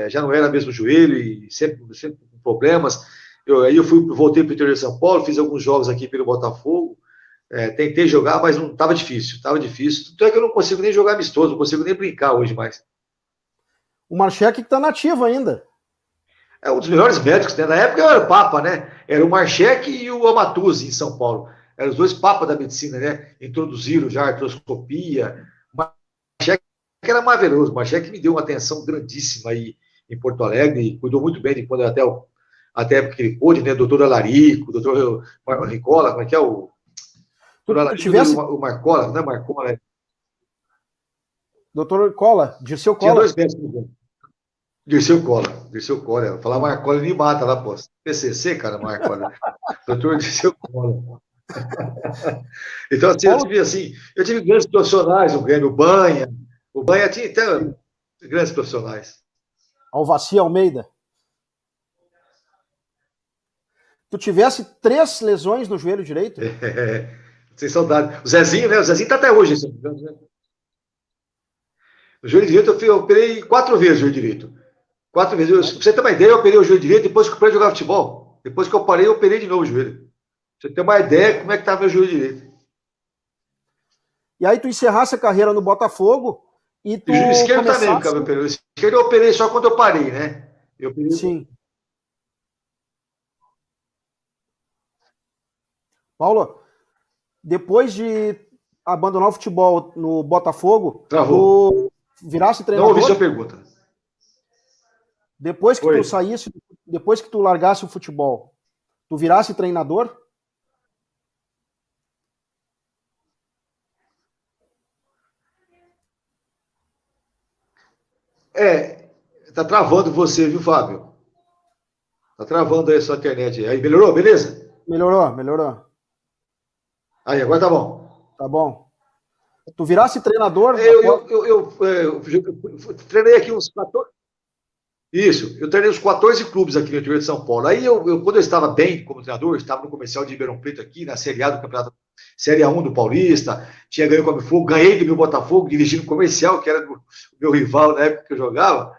B: já não era mesmo o joelho e sempre com problemas. Aí eu voltei para o interior de São Paulo, fiz alguns jogos aqui pelo Botafogo, tentei jogar, mas não estava difícil. Tanto é que eu não consigo nem jogar amistoso, não consigo nem brincar hoje mais.
A: O Marchek que está nativo ainda.
B: É um dos melhores médicos, né? Na época eu era o Papa, né? Era o Marchek e o Amatuzzi em São Paulo. Eram os 2 papas da medicina, né? Introduziram já a artroscopia. O Marchek era maravilhoso. O Marchek me deu uma atenção grandíssima aí em Porto Alegre e cuidou muito bem de quando até a época que ele pôde, né? Doutor Alarico, doutor Ricola, como é que é o. Doutor Alarico o Marcola, não é Marcola, né?
A: Doutor Cola, Dirceu Cola.
B: Tinha 2 médicos. Dirceu Cola. Falar Marcola me mata lá, pô. PCC, cara, Marcola. Doutor Dirceu Cola. Então, assim, eu tive grandes profissionais no Grêmio, o Banha tinha até grandes profissionais.
A: Alvaci Almeida. Tu tivesse 3 lesões no joelho direito?
B: Sem saudade. O Zezinho, né? O Zezinho tá até hoje. O joelho direito eu operei 4 vezes o joelho direito. 4 vezes. Pra você ter uma ideia, eu operei o joelho direito depois que eu parei de jogar futebol. Depois que eu parei, eu operei de novo o joelho. Pra você ter uma ideia como é que estava meu joelho direito.
A: E aí tu encerrasse a carreira no Botafogo e tu.
B: E o esquerdo também, cara, o esquerdo eu operei só quando eu parei, né? Eu operei...
A: Sim. Paulo, depois de abandonar o futebol no Botafogo,
B: tu
A: virasse treinador?
B: Não ouvi sua pergunta.
A: Depois que tu saísse, depois que tu largasse o futebol, tu virasse treinador?
B: Tá travando você, viu, Fábio? Tá travando aí a sua internet. Aí, melhorou, beleza?
A: Melhorou.
B: Aí, agora tá bom.
A: Tá bom. Tu virasse treinador?
B: Eu treinei aqui uns 14... Isso, eu treinei uns 14 clubes aqui no interior de São Paulo. Aí, quando eu estava bem como treinador, eu estava no comercial de Ribeirão Preto aqui, na Série A do Campeonato, Série A1 do Paulista, tinha ganho com o Fogo, ganhei do meu Botafogo, dirigindo o comercial, que era do meu rival na época que eu jogava.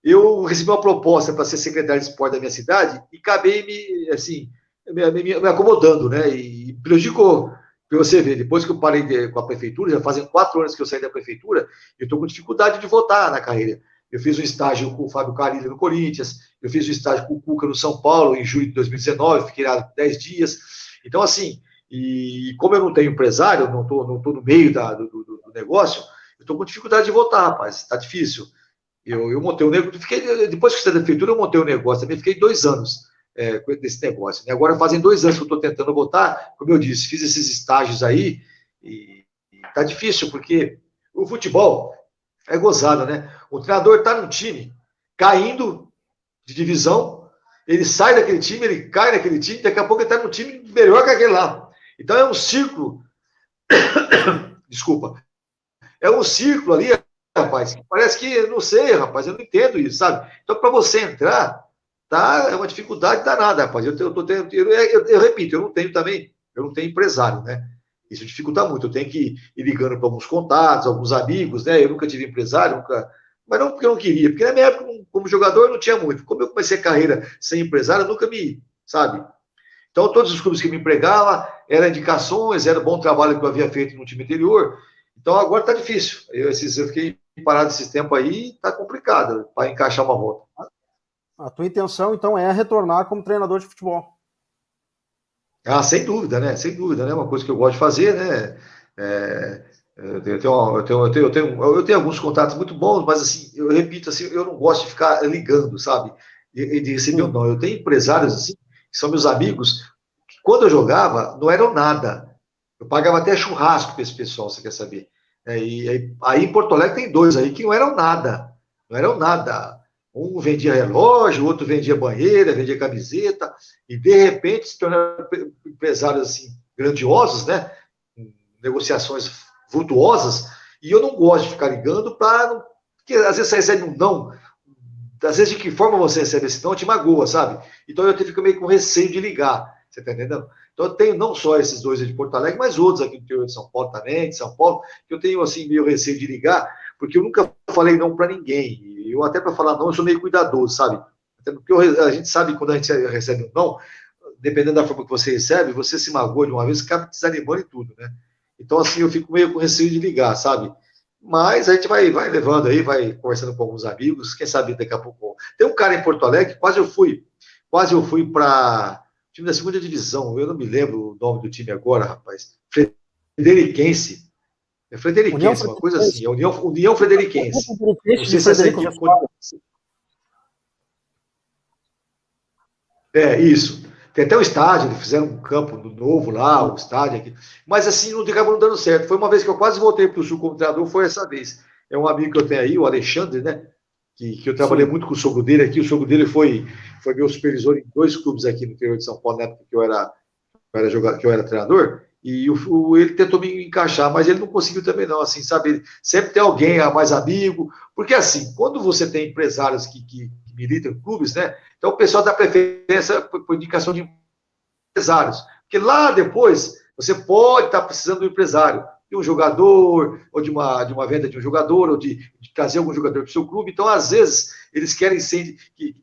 B: eu recebi uma proposta para ser secretário de esporte da minha cidade e acabei me acomodando, né? E prejudicou. Para você ver, depois que eu parei com a prefeitura, já fazem 4 anos que eu saí da prefeitura, eu estou com dificuldade de votar na carreira. Eu fiz um estágio com o Fábio Carilli no Corinthians, eu fiz um estágio com o Cuca no São Paulo, em julho de 2019, fiquei lá 10 dias. Então, assim, e como eu não tenho empresário, não tô no meio do negócio, eu estou com dificuldade de votar, rapaz, está difícil. Eu montei um negócio, depois que eu saí da prefeitura, eu montei um negócio, também fiquei 2 anos desse negócio. Né? Agora fazem 2 anos que eu estou tentando votar, como eu disse, fiz esses estágios aí, e tá difícil, porque o futebol é gozado, né? O treinador está num time caindo de divisão, ele sai daquele time, ele cai naquele time, daqui a pouco ele está num time melhor que aquele lá. Então é um círculo, desculpa, é um círculo ali, rapaz, que parece que, não sei, rapaz, eu não entendo isso, sabe? Então, para você entrar, tá, é uma dificuldade danada, rapaz. Eu repito, eu não tenho empresário, né? Isso dificulta muito. Eu tenho que ir ligando para alguns contatos, alguns amigos, né? Eu nunca tive empresário, mas não porque eu não queria, porque na minha época, como jogador, eu não tinha muito. Como eu comecei a carreira sem empresário, eu nunca sabe? Então, todos os clubes que me empregavam eram indicações, era bom trabalho que eu havia feito no time anterior. Então, agora está difícil. Eu fiquei parado esses tempos aí, está complicado para encaixar uma volta.
A: A tua intenção, então, é retornar como treinador de futebol?
B: Ah, sem dúvida, né? Sem dúvida, né? Uma coisa que eu gosto de fazer, né? Eu tenho alguns contatos muito bons, mas assim, eu repito assim, eu não gosto de ficar ligando, sabe? E de receber ou não. Eu tenho empresários assim, que são meus amigos, que quando eu jogava, não eram nada. Eu pagava até churrasco para esse pessoal, você quer saber? Aí em Porto Alegre tem 2 aí que não eram nada. Não eram nada. Um vendia relógio, o outro vendia banheira, vendia camiseta, e de repente se tornaram empresários assim, grandiosos, né? Negociações vultuosas, e eu não gosto de ficar ligando para. Porque às vezes você recebe um não, às vezes de que forma você recebe esse não te magoa, sabe? Então eu fico meio com receio de ligar, você tá entendendo? Então eu tenho não só esses 2 de Porto Alegre, mas outros aqui do interior de São Paulo também, de São Paulo, que eu tenho assim meio receio de ligar, porque eu nunca falei não para ninguém. Eu até para falar não, eu sou meio cuidadoso, sabe? Até porque a gente sabe quando a gente recebe um não, dependendo da forma que você recebe, você se magoa de uma vez, acaba desanimando e tudo, né? Então, assim, eu fico meio com receio de ligar, sabe? Mas a gente vai levando aí, vai conversando com alguns amigos, quem sabe daqui a pouco. Tem um cara em Porto Alegre, quase eu fui para time da segunda divisão, eu não me lembro o nome do time agora, rapaz. Frederiquense. É Frederiquense, uma coisa assim, é União Frederiquense. Não sei se essa equipe. Isso. Tem até o estádio, eles fizeram um campo novo lá, o estádio aqui. Mas assim, não acabou não dando certo. Foi uma vez que eu quase voltei para o Sul como treinador, foi essa vez. É um amigo que eu tenho aí, o Alexandre, né? Que eu trabalhei muito com o sogro dele aqui. O sogro dele foi meu supervisor em 2 clubes aqui no interior de São Paulo, na época que eu era treinador. E ele tentou me encaixar, mas ele não conseguiu também não, assim, sabe? Sempre tem alguém mais amigo. Porque assim, quando você tem empresários que militam em clubes, né? Então o pessoal dá preferência por indicação de empresários. Porque lá depois você pode estar precisando de um empresário, de um jogador, ou de uma venda de um jogador, ou de trazer algum jogador para o seu clube. Então, às vezes, eles querem ser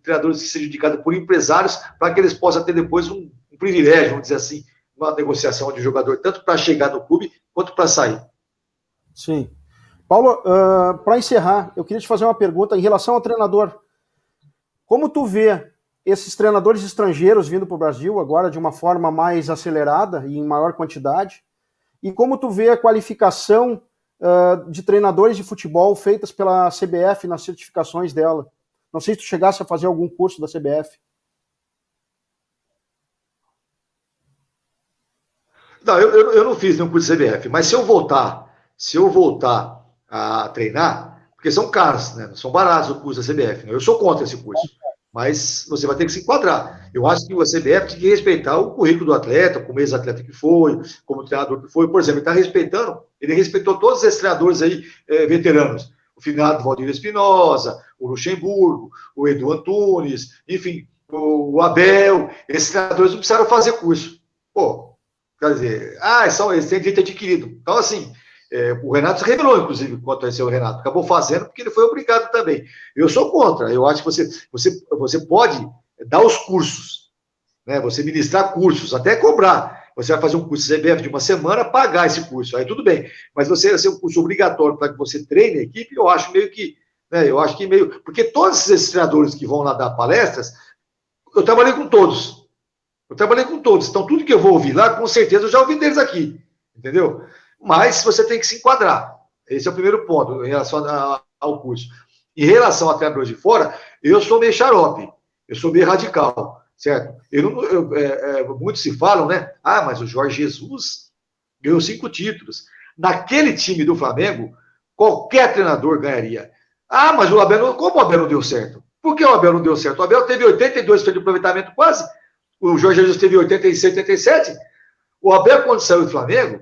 B: treinadores que sejam indicados por empresários para que eles possam ter depois um privilégio, vamos dizer assim, uma negociação de jogador, tanto para chegar no clube quanto para sair.
A: Sim. Paulo, para encerrar, eu queria te fazer uma pergunta em relação ao treinador. Como tu vê esses treinadores estrangeiros vindo para o Brasil agora de uma forma mais acelerada e em maior quantidade? E como tu vê a qualificação de treinadores de futebol feitas pela CBF nas certificações dela? Não sei se tu chegasse a fazer algum curso da CBF.
B: Não, eu não fiz nenhum curso da CBF, mas se eu voltar a treinar, porque são caros, né? Não são baratos o curso da CBF, né? Eu sou contra esse curso, mas você vai ter que se enquadrar. Eu acho que a CBF tem que respeitar o currículo do atleta, como ex-atleta que foi, como treinador que foi. Por exemplo, ele respeitou todos esses treinadores aí, veteranos. O finado Valdir Espinosa, o Luxemburgo, o Edu Antunes, enfim, o Abel. Esses treinadores não precisaram fazer curso. Pô, quer dizer, eles têm direito adquirido. Então, assim, O Renato se revelou, inclusive, quanto a esse o Renato. Acabou fazendo porque ele foi obrigado também. Eu sou contra. Eu acho que você pode dar os cursos, né? Você ministrar cursos, até cobrar. Você vai fazer um curso CBF de uma semana, pagar esse curso. Aí tudo bem. Mas você ser um curso obrigatório para que você treine a equipe, eu acho meio que. Né, eu acho que meio. Porque todos esses treinadores que vão lá dar palestras, eu trabalhei com todos. Então, tudo que eu vou ouvir lá, com certeza, eu já ouvi deles aqui. Entendeu? Mas você tem que se enquadrar. Esse é o primeiro ponto em relação ao curso. Em relação a treinador de fora, eu sou meio xarope. Eu sou meio radical. Certo? Muitos se falam, né? Ah, mas o Jorge Jesus ganhou 5 títulos. Naquele time do Flamengo, qualquer treinador ganharia. Ah, mas como o Abel não deu certo? Por que o Abel não deu certo? O Abel teve 82% de aproveitamento quase. O Jorge Jesus teve 86, 87. O Abel, quando saiu do Flamengo,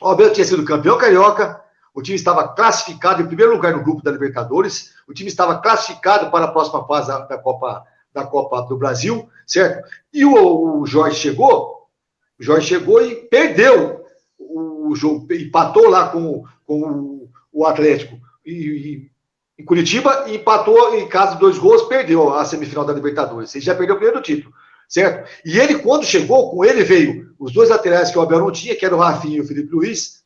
B: o Abel tinha sido campeão carioca, o time estava classificado em primeiro lugar no grupo da Libertadores, o time estava classificado para a próxima fase da Copa do Brasil, certo? E o Jorge chegou e perdeu o jogo, empatou lá com o Atlético em Curitiba e empatou em casa de 2 gols, perdeu a semifinal da Libertadores. Ele já perdeu o primeiro título, certo? E ele, quando chegou, com ele veio os 2 laterais que o Abel não tinha, que era o Rafinha e o Felipe Luiz,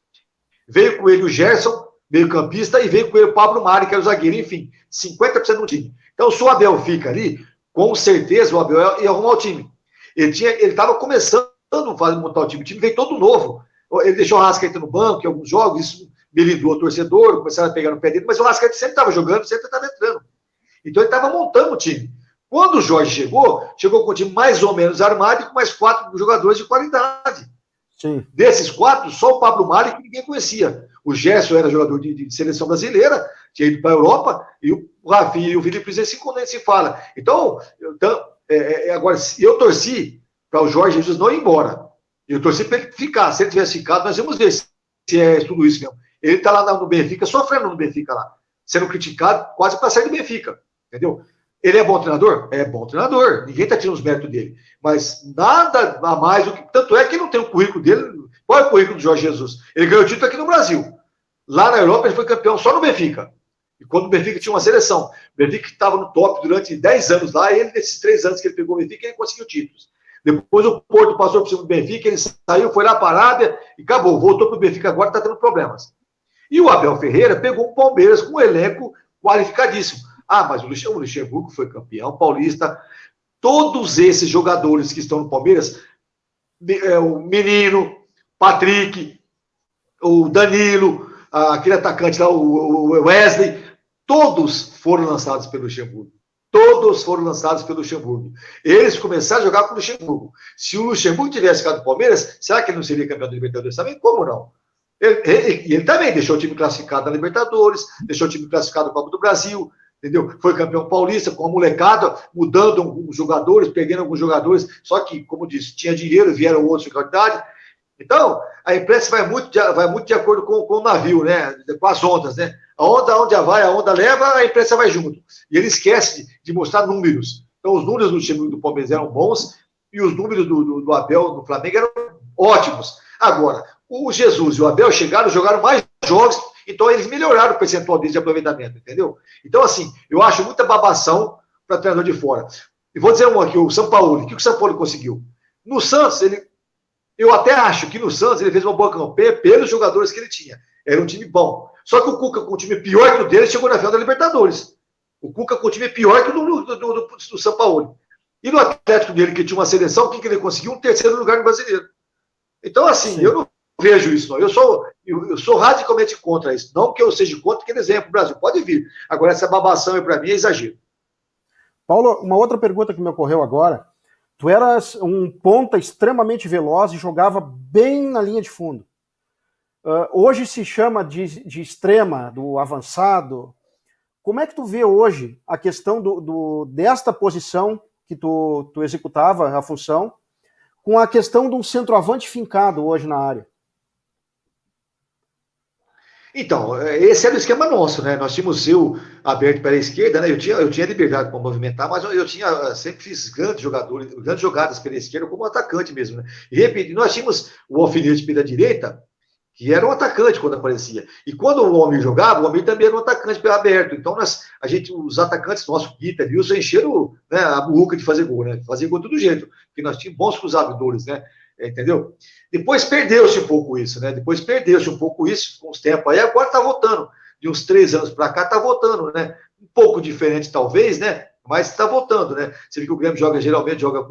B: veio com ele o Gerson, meio campista, e veio com ele o Pablo Mari, que era o zagueiro, enfim, 50% do time. Então, se o Abel fica ali, com certeza o Abel ia arrumar o time. Ele estava começando a montar o time veio todo novo. Ele deixou o Arrascaeta no banco em alguns jogos, isso melindrou o torcedor, começaram a pegar no pé dele, mas o Arrascaeta sempre estava jogando, sempre estava entrando. Então ele estava montando o time. Quando o Jorge chegou com o time mais ou menos armado e com mais 4 jogadores de qualidade. Sim. Desses 4, só o Pablo Mari que ninguém conhecia. O Gerson era jogador de seleção brasileira, tinha ido para a Europa, e o Rafinha e o Felipe Luiz nem se fala. Então agora, eu torci para o Jorge Jesus não ir embora. Eu torci para ele ficar. Se ele tivesse ficado, nós vamos ver se é tudo isso mesmo. Ele está lá no Benfica, sofrendo no Benfica lá, sendo criticado quase para sair do Benfica. Entendeu? Ele é bom treinador? É bom treinador. Ninguém está tirando os méritos dele. Mas nada a mais do que. Tanto é que não tem o currículo dele. Qual é o currículo do Jorge Jesus? Ele ganhou o título aqui no Brasil. Lá na Europa ele foi campeão só no Benfica. E quando o Benfica tinha uma seleção, o Benfica estava no top durante 10 anos lá, e ele, nesses 3 anos que ele pegou o Benfica, ele conseguiu títulos. Depois o Porto passou por cima do Benfica, ele saiu, foi lá para a Arábia e acabou. Voltou para o Benfica agora, está tendo problemas. E o Abel Ferreira pegou o Palmeiras com um elenco qualificadíssimo. Ah, mas o Luxemburgo foi campeão paulista. Todos esses jogadores que estão no Palmeiras, o Menino, Patrick, o Danilo, aquele atacante lá, o Wesley, todos foram lançados pelo Luxemburgo. Eles começaram a jogar com o Luxemburgo. Se o Luxemburgo tivesse ficado no Palmeiras, será que ele não seria campeão da Libertadores também? Como não? Ele também deixou o time classificado na Libertadores, deixou o time classificado na Copa do Brasil, entendeu? Foi campeão paulista com a molecada, mudando alguns jogadores, pegando alguns jogadores, só que, como disse, tinha dinheiro, vieram outros de qualidade. Então, a imprensa vai muito de acordo com o navio, né? Com as ondas, né? A onda onde vai, a onda leva, a imprensa vai junto. E ele esquece de mostrar números. Então, os números do time do Palmeiras eram bons e os números do Abel no Flamengo eram ótimos. Agora, o Jesus e o Abel jogaram mais jogos, então eles melhoraram o percentual deles de aproveitamento, entendeu? Então, assim, eu acho muita babação para treinador de fora. E vou dizer um aqui, o Sampaoli. O que o Sampaoli conseguiu? No Santos, eu até acho que no Santos ele fez uma boa campanha pelos jogadores que ele tinha. Era um time bom. Só que o Cuca, com um time pior que o dele, chegou na final da Libertadores. O Cuca, com um time pior que o do Sampaoli. E no Atlético dele, que tinha uma seleção, o que ele conseguiu? Um 3º lugar no Brasileiro. Então, assim, eu não vejo isso, não. Eu sou radicalmente contra isso. Não que eu seja contra, que eles venham para o Brasil. Pode vir. Agora, essa babação, para mim, é exagero.
A: Paulo, uma outra pergunta que me ocorreu agora. Tu eras um ponta extremamente veloz e jogava bem na linha de fundo. Hoje se chama de extrema, do avançado. Como é que tu vê hoje a questão desta posição que tu executava a função com a questão de um centroavante fincado hoje na área?
B: Então, esse era o esquema nosso, né? Nós tínhamos eu aberto para a esquerda, né? Eu tinha liberdade para movimentar, mas eu sempre fiz grandes jogadas pela esquerda como atacante mesmo, né? E repito, nós tínhamos o alfinete pela direita que era um atacante quando aparecia. E quando o Almir jogava, o Almir também era um atacante pelo aberto. Então, os atacantes nossos, Guita, Wilson, encheram, né, a burruca de fazer gol, né? Fazer gol de todo jeito, porque nós tínhamos bons cruzadores, né? Entendeu? Depois perdeu-se um pouco isso, né? Depois perdeu-se um pouco isso com os tempos aí, agora tá voltando. De uns 3 anos para cá, tá voltando, né? Um pouco diferente, talvez, né? Mas está voltando, né? Você vê que o Grêmio geralmente joga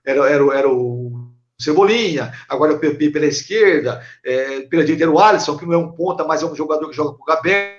B: era o Cebolinha, agora o PP pela esquerda, pela direita era o Alisson, que não é um ponta, mas é um jogador que joga por aberto,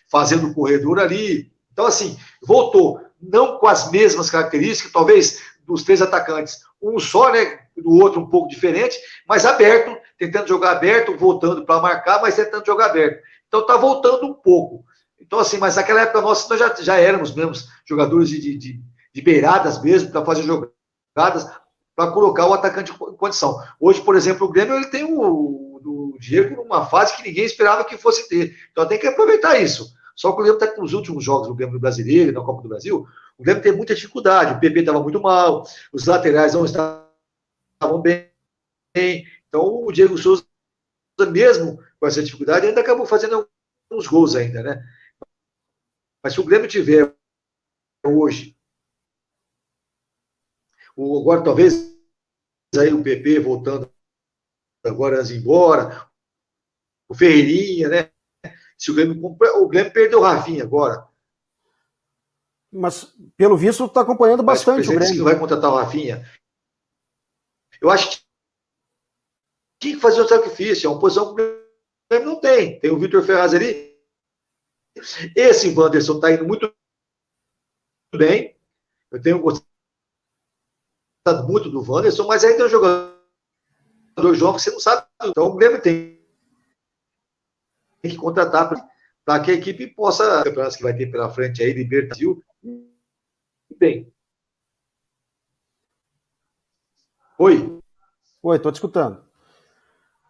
B: fazendo o corredor ali. Então, assim, voltou, não com as mesmas características, talvez dos 3 atacantes, um só, né? Do outro um pouco diferente, mas aberto, tentando jogar aberto, voltando para marcar, mas tentando jogar aberto. Então está voltando um pouco. Então, assim, mas naquela época nossa, nós já éramos mesmo jogadores de beiradas mesmo, para fazer jogadas, para colocar o atacante em condição. Hoje, por exemplo, o Grêmio ele tem o Diego numa fase que ninguém esperava que fosse ter. Então tem que aproveitar isso. Só que o Grêmio está com os últimos jogos do Grêmio Brasileiro, na Copa do Brasil, o Grêmio tem muita dificuldade. O PP estava muito mal, os laterais não estavam bem. Então o Diego Souza, mesmo com essa dificuldade, ainda acabou fazendo alguns gols ainda, né? Mas se o Grêmio tiver hoje, agora talvez aí o PP voltando agora embora, o Ferreirinha, né? Se o Grêmio perdeu o Rafinha agora.
A: Mas, pelo visto, está acompanhando bastante o Grêmio.
B: Que não vai contratar o Rafinha. Eu acho que tinha que fazer um sacrifício. É uma posição que o Grêmio não tem. Tem o Vitor Ferraz ali. Esse Wanderson está indo muito bem. Eu tenho gostado muito do Wanderson, mas aí tem um jogador João que você não sabe. Então o Grêmio tem que contratar para que a equipe possa, campeonatos que vai ter pela frente aí, Libertadores, bem. Oi.
A: Oi, estou te escutando.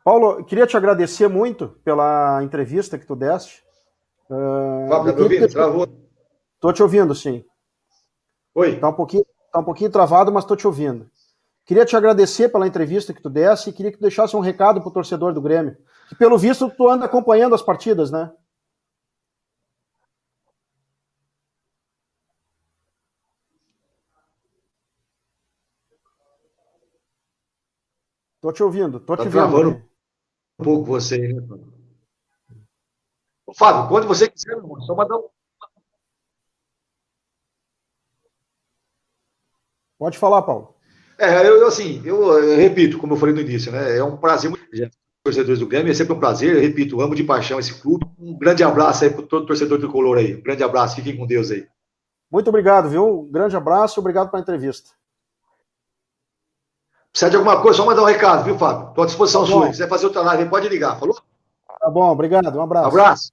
A: Paulo, eu queria te agradecer muito pela entrevista que tu deste.
B: Fábio, tá me ouvindo? Travou.
A: Estou te ouvindo, sim.
B: Oi.
A: Está um pouquinho travado, mas estou te ouvindo. Queria te agradecer pela entrevista que tu desse e queria que tu deixasse um recado para o torcedor do Grêmio. Que, pelo visto, tu anda acompanhando as partidas, né? Tô te ouvindo, tô te
B: travando
A: vendo.
B: Um pouco você aí, né, Fábio? Fábio, quando você quiser, irmão, só mandar um.
A: Pode falar, Paulo.
B: Eu repito, como eu falei no início, né? É um prazer muito grande. Torcedores do Grêmio, é sempre um prazer, eu repito, amo de paixão esse clube. Um grande abraço aí para todo torcedor tricolor aí. Um grande abraço, fiquem com Deus aí.
A: Muito obrigado, viu? Um grande abraço e obrigado pela entrevista.
B: Precisa de alguma coisa, só mandar um recado, viu, Fábio? Estou à disposição sua. Se quiser fazer outra live, pode ligar, falou?
A: Tá bom, obrigado, um abraço.
B: Abraço.